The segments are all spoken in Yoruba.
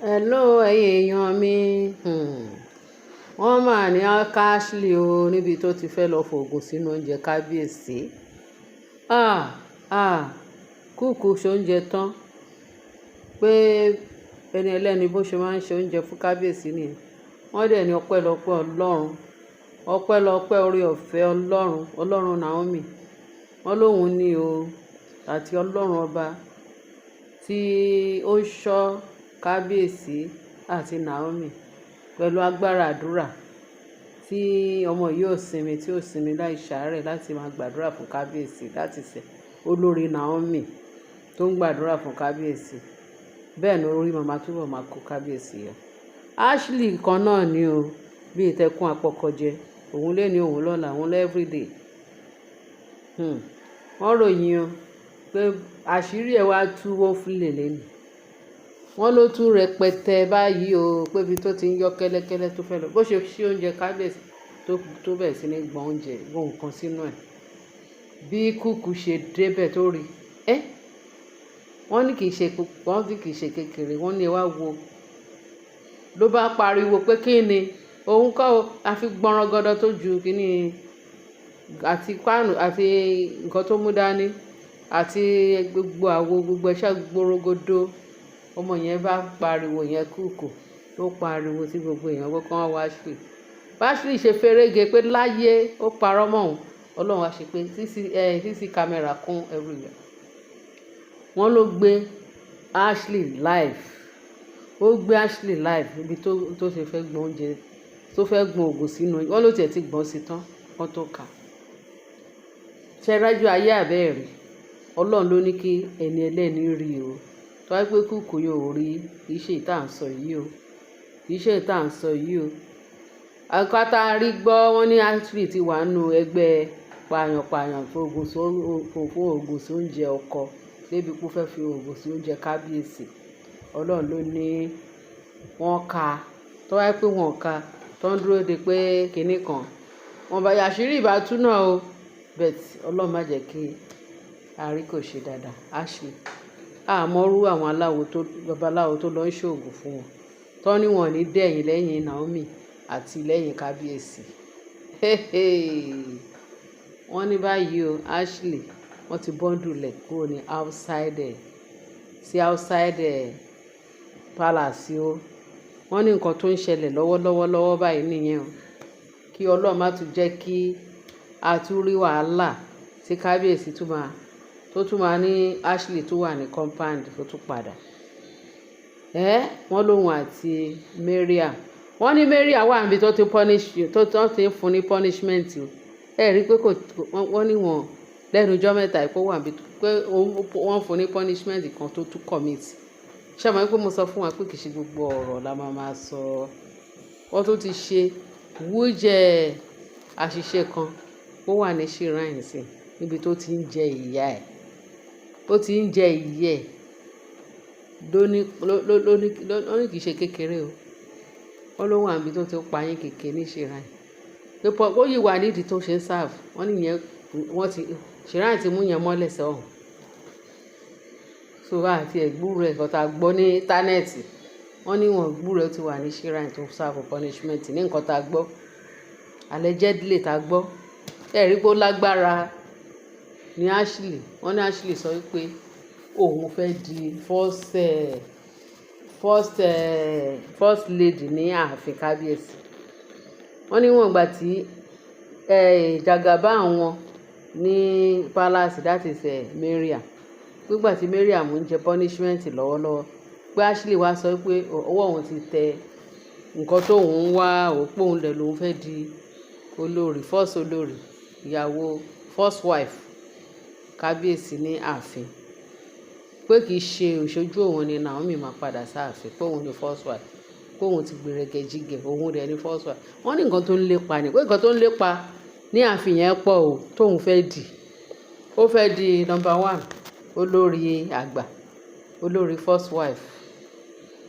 Hello ẹ̀yin èèyàn mi. Wọ́n mà ní Ashley o níbi tó ti fẹ́ lọ fògùn sínú oúnjẹ kábíyèsí. Kúùkù ṣoúnjẹ tán pé ẹni ẹlẹ́ni bó ṣe máa ń ṣe oúnjẹ fún kábíyèsí nìyẹn. Wọ́n dẹ̀ ní ọpẹ́lọpẹ́ Ọlọ́run, ọpẹ́lọpẹ́ orí ọ̀fẹ́ Ọlọ́run Naomi. Wọ́n lóhùn ní o àti Ọlọ́run ọba tí ó ń ṣọ́ kábíyèsí àti Naomi pẹ̀lú agbára àdúrà tí ọmọ yìí ò sinmi tí ò sinmi láì ṣàárẹ̀ láti máa gbàdúrà fún kábíyèsí láti ṣe olórí Naomi tó ń gbàdúrà fún kábíyèsí. Bẹ́ẹ̀ ni orí màmá túbọ̀ máa kó kábíyèsí yọ. Ashley kan náà ni o, bí ìtẹ̀kùn apọ̀kọ̀jẹ, òun lé ní òun lọ́la, òun lẹ́ everyday. Wọ́n ròyìn o pé àṣírí ẹ̀ wá tú wọ́fúlẹ̀ lẹ́nu. Wọ́n ló tún rẹpẹtẹ báyìí o pé ibi tó ti ń yọ kẹ́lẹ́kẹ́lẹ́ tó fẹ́ lọ bó ṣe ṣí oúnjẹ kábíyèsí tó bẹ̀rẹ̀ sí ní gbọ́n oúnjẹ gbọ́n nǹkan sínú ẹ̀. Bí kúùkù ṣe débẹ̀ tó rí wọ́n ní kì í ṣe kékeré, wọ́n ní ẹ wá wo ló bá pariwo pé kí ni òun kọ́ o àfi gbọ́nrangọdọ tó ju kíní àti páànù àti nǹkan tó mú dání àti gbogbo àwo gbogbo ẹ̀ṣá gbòrògodò. Ọmọ yẹn bá pariwo yẹn kúùkù tó pariwo tí gbogbo èèyàn gbọ́ kán wá Ashley. Ashley ṣe ferege pé láyé ó parọ́ mọ́ òun. Ọlọ́run wá ṣe pé CC camera kún everywhere. Wọ́n ló gbé Ashley live. Ó gbé Ashley live níbi tó ṣe fẹ́ gbọ́n oúnjẹ tó fẹ́ gbọ́n ògùn sínú. Wọ́n ló tiẹ̀ ti gbọ́n sí tán wọ́n tó kà. Ṣé rájú ayé àbẹ́ẹ̀rí? Ọlọ́run ló ní kí ẹni ẹlẹ́ni rí o. Tó wá pé kúùkù yóò rí kì í ṣe ìta à ń sọ yìí o. Kì í ṣe ìta à ń sọ yìí o. Àkátá rí gbọ́ wọ́n ní Ashley ti wà nínú ẹgbẹ́ pààyàn fún ògùn sí oúnjẹ ọkọ débi kó fẹ́ fi ògùn sí oúnjẹ kábíyèsí. Ọlọ́run ló ní wọ́n ka. Tó wá pé wọ́n ka tó ń dúró de pé kinní kan. Wọ́n bá àṣírí ìbátú náà o. Bet Ọlọ́run má jẹ́ kí àrí kò ṣe dáadáa. Ashley àmọ́rú àwọn babaláwo tó lọ ń ṣoògùn fún wọn tó ní wọn ní dẹ̀yìn lẹ́yìn Naomi àti lẹ́yìn kábíyèsí. Wọ́n ní báyìí o Ashley wọ́n ti bọ́ndùlẹ̀ kúrò ní outside palace o. Wọ́n ní nǹkan tó ń ṣẹlẹ̀ lọ́wọ́ báyìí nìyẹn o. Kí Ọlọ́run má tún jẹ́ kí a tún rí wàhálà tí kábíyèsí tó tún máa ní Ashley tó wà ní compound tó tún padà. Wọ́n lóhun àti Mariam. Wọ́n ní Mariam wà níbi tó ti ń fún ní punishment o. Rí pé wọ́n ní wọn lẹ́nu ọjọ́ mẹ́ta ìpó wà níbi pé wọ́n fún ní punishment kan tó tún commit. Ṣé àmọ́ pé mo sọ fún wa pé kì í ṣe gbogbo ọ̀rọ̀ la máa sọ. Wọ́n tún ti ṣe wújẹ́ àṣìṣe kan ó wà ní shrine sí níbi tó ti ń jẹ ìyá ẹ̀. Ó ti ń jẹ ìyá ẹ̀ lóní kì í ṣe kékeré o. Wọ́n ló wà níbi tó ti ń pa yín kékeré ní shrine. Pé ó yìí wà nídìí tó ṣe ń serve. Wọ́n nìyẹn shrine ti mú yẹn mọ́lẹ̀ sọ́hùn. So àti ẹ̀gbúrò ẹ̀ kan tá a gbọ́ ní íńtánẹ́ẹ̀tì. Wọ́n ní wọn gbúrò ẹ̀ ti wà ní shrine tó serve punishment ní nǹkan tá a gbọ́. Allegedly tá a gbọ́. Rí pé ó lágbára ní Ashley. Wọ́n ní Ashley sọ wípé òun fẹ́ di first lady ní ààfin kábíyèsí. Wọ́n ní wọ́n gbà tí jagaba wọn ní palace that is Mariam. Nígbà tí Mariam ń jẹ punishment lọ́wọ́lọ́wọ́ pé Ashley wá sọ pé ọwọ́ òun ti tẹ nǹkan tó òun wá òpó òun lẹ̀ lòun fẹ́ di first olórí ìyàwó first wife kábíyèsí ní ààfin. Pé kì í ṣe òṣojú òun ni Naomi máa padà sáàfin pé òun ni first wife pé òun ti gbèrègè jígẹ̀ òun rẹ̀ ní first wife. Wọ́n ní nǹkan tó ń lépa ni pé nǹkan tó ń lépa ní ààfin yẹn pọ̀ o tóun fẹ́ di. Ó fẹ́ di number 1 olórí àgbà olórí first wife.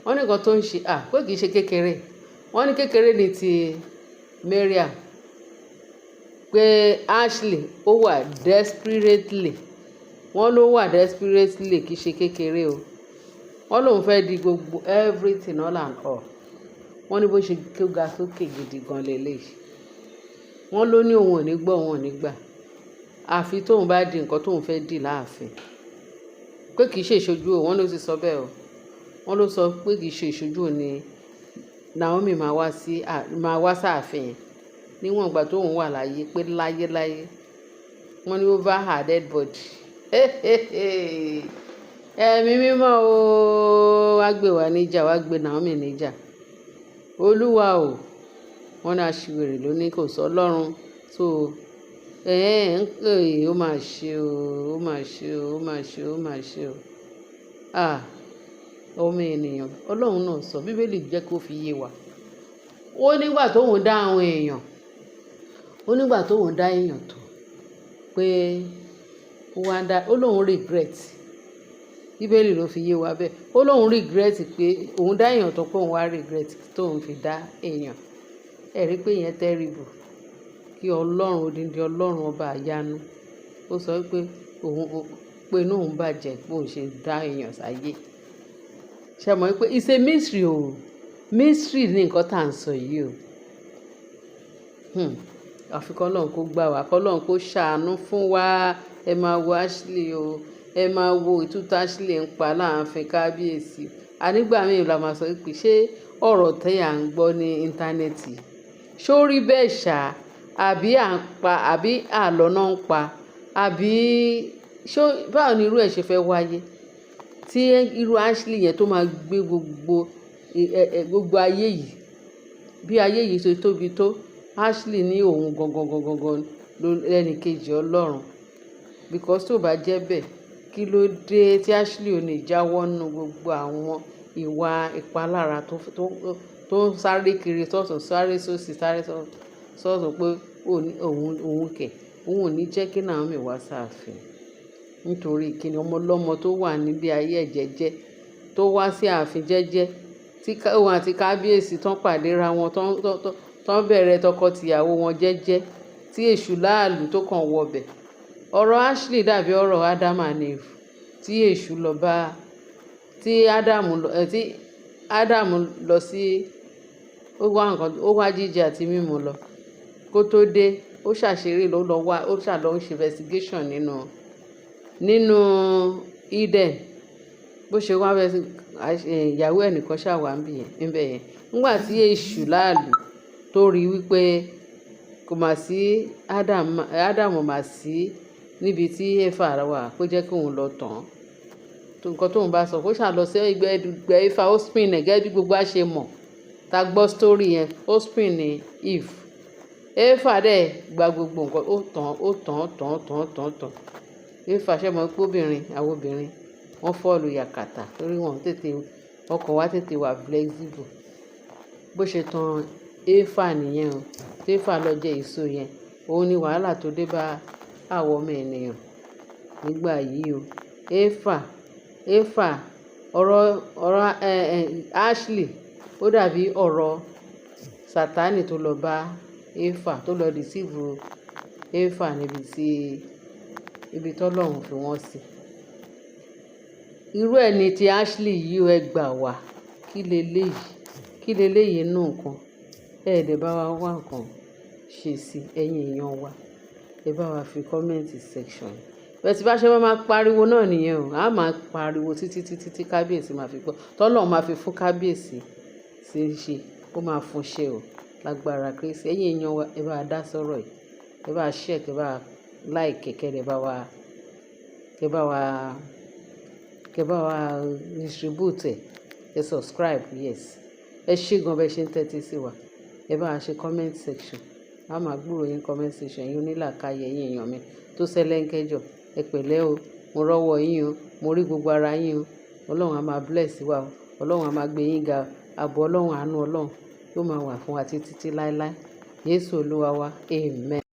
Wọ́n ní nǹkan tó ń ṣe pé kì í ṣe kékeré. Wọ́n ní kékeré ni ti Mariam pé Ashley ó wà desperately. Wọ́n ló wà desperately kì í ṣe kékeré o. wọ́n lòun fẹ́ di gbogbo everything all and all. Wọ́n ní bó ṣe kó ga sókè gidi gan leléyìí. Wọ́n ló ní òun ò ní gbọ́ òun ò ní gbà àfi tóun bá di nǹkan tóun fẹ́ dì láàfin, pé kì í ṣe ìṣojú òun. Wọ́n ló ti sọ bẹ́ẹ̀ o. Wọ́n ló sọ pé kì í ṣe ìṣojú òun ni Naomi máa wá sáàfin yẹn níwọ̀n ìgbà tóun wà láyé, pé láyéláyé. Wọ́n ní over her dead body. Ẹ̀mí mímọ́ o, wá gbé wa níjà, wá gbé Naomi níjà. Olúwa o. Wọ́n ní aṣiwèrè ló ní kò sọ Ọlọ́run. So ó máa ṣe o, ó máa ṣe o, ó máa ṣe o, ó máa ṣe o. Ọmọ ènìyàn, Ọlọ́run náà sọ, Bíbélì jẹ́ kó fi yé wa. Ó nígbà tóun dá àwọn èèyàn, ó nígbà tóun dá èèyàn tó, pé ó lóun regret. Bíbélì ló fi yé wa bẹ́ẹ̀. Ó lóun regret pé òun dá èèyàn tó, pé òun wá regret tóun fi dá èèyàn. Ẹ rí pé ìyẹn terrible. Kí Ọlọ́run, odindi Ọlọ́run ọba àyánu, ó sọ pé inú òun bàjẹ́ pé òun ṣe dá èèyàn sáyé. Ṣé mọ̀ pé it's a mystery o. Mystery ní nǹkan tá à ń sọ yìí o. Àfi k'Ọlọ́run kó gbà wá, k'Ọlọ́run kó ṣàánú fún wa. Ẹ máa wo Ashley o. Ẹ máa wo ìtútù Ashley ń pa láàfin kábíyèsí. Nígbà míì la máa sọ pé ṣé ọ̀rọ̀ tẹ́ à ń gbọ́ ní íńtánẹ́ẹ̀tì ṣó rí bẹ́ẹ̀ ṣá, àbí àlọ́ náà ń pa, àbí báwo ni irú ẹ̀ ṣe fẹ́ wáyé tí irú Ashley yẹn tó máa gbé gbogbo ayé yìí, bí ayé yìí ṣe tóbi tó. Ashley ní òun gangan lẹ́nìkejì Ọlọ́run. Because tó bá jẹ́ bẹ́ẹ̀, kí ló dé tí Ashley ò ní jáwọ́ nínú gbogbo àwọn ìwà ìpalára tó ń sáré kiri sọ́tún, sáré sósì, sáré sọ́tún, pé òun ò ní jẹ́ kí Naomi wá sáàfin. Nítorí kíni ọmọ ọlọ́mọ tó wà nílé ayé ẹ̀ jẹ́jẹ́, tó wá sí ààfin jẹ́jẹ́, tí òun àti kábíyèsí tán pàdé ra wọn, tán bẹ̀rẹ̀ tọkọ-tìyàwó wọn jẹ́jẹ́, tí èṣù láàlú tó kàn wọbẹ̀. Ọ̀rọ̀ Ashley dàbí ọ̀rọ̀ Adam and Eve, tí èṣù lọ bá, tí Adam lọ sí, ó wá jíjẹ àti mímu lọ. Kó tó dé, ó ṣàṣeré ó ṣàlọ́ ń ṣe investigation nínú Eden. Bó ṣe wá ìyàwó ẹnìkan ṣàwà níbẹ̀ yẹn. Nígbà tí èṣù láàlú tó rí wípé kò mà sí Adam mà sí níbi tí Éfà wà, kó jẹ́ kí òun lọ tàn án. Nǹkan tóun bá sọ, kó ṣàlọ sí ẹgbẹ́ Éfà, ó spin ẹ̀ gẹ́gẹ́ bí gbogbo á ṣe mọ̀. Ta gbọ́ story yẹn, ó spin ní Eve. Éfà dẹ̀ gba gbogbo nǹkan, ó tàn. Éfà ṣe mọ̀ pé àwọn obìnrin wọ́n fọ́ọ̀lù yàkàtà torí ọkàn wa tètè wà flexible. Bó ṣe tan Éfà nìyẹn o. Tí Éfà lọ jẹ èso yẹn, òun ni wàhálà tó dé bá àwọn ọmọ ènìyàn nígbà yìí o. Éfà, ọ̀rọ̀ Ashley ó dàbí ọ̀rọ̀ Sátánì tó lọ bá Éfà, tó lọ deceive Éfà ibi tọ́lọ́run fi wọ́n sí. Irú ẹ̀ ni ti Ashley yìí ẹ gbà wá. Kí leléyìí nù nǹkan. Ẹ̀ẹ́dẹ̀ bá wa wá nǹkan ṣe sí ẹ̀yin èèyàn wa. Ẹ bá wa fi comment section. Bẹ́ẹ̀ tí bá ṣe máa pariwo náà nìyẹn o. A máa pariwo títí kábíyèsí máa fi gbọ́. Tọ́lọ́run máa fi fún kábíyèsí sí ṣe, ó máa fún ṣe o. Lágbára Kristi. Ẹ̀yin èèyàn wa, ẹ bá dá sọ́rọ̀ yìí. Ẹ bá share, ẹ bá like, kẹ́ bá wa distribute ẹ subscribe, yes. Ẹ ṣé gan bẹ́ẹ̀ ṣe ń tẹ́tí sí wa. Ẹ bá wa ṣe comment section. A máa gbúrò yín comment section yín onílàkàyè ẹ̀yin èèyàn mi tó ṣẹlẹ́ńkẹ́jọ. Ẹ pẹ̀lẹ́ o, mo rọ́wọ́ yín o, mo rí gbogbo ara yín o. Ọlọ́run á máa bless wa o. Ọlọ́run á máa gbé yín ga. Ààbò Ọlọ́run, àánú Ọlọ́run yóò máa wà fún wa títí láéláé. Jésù Olúwa wa. Amen.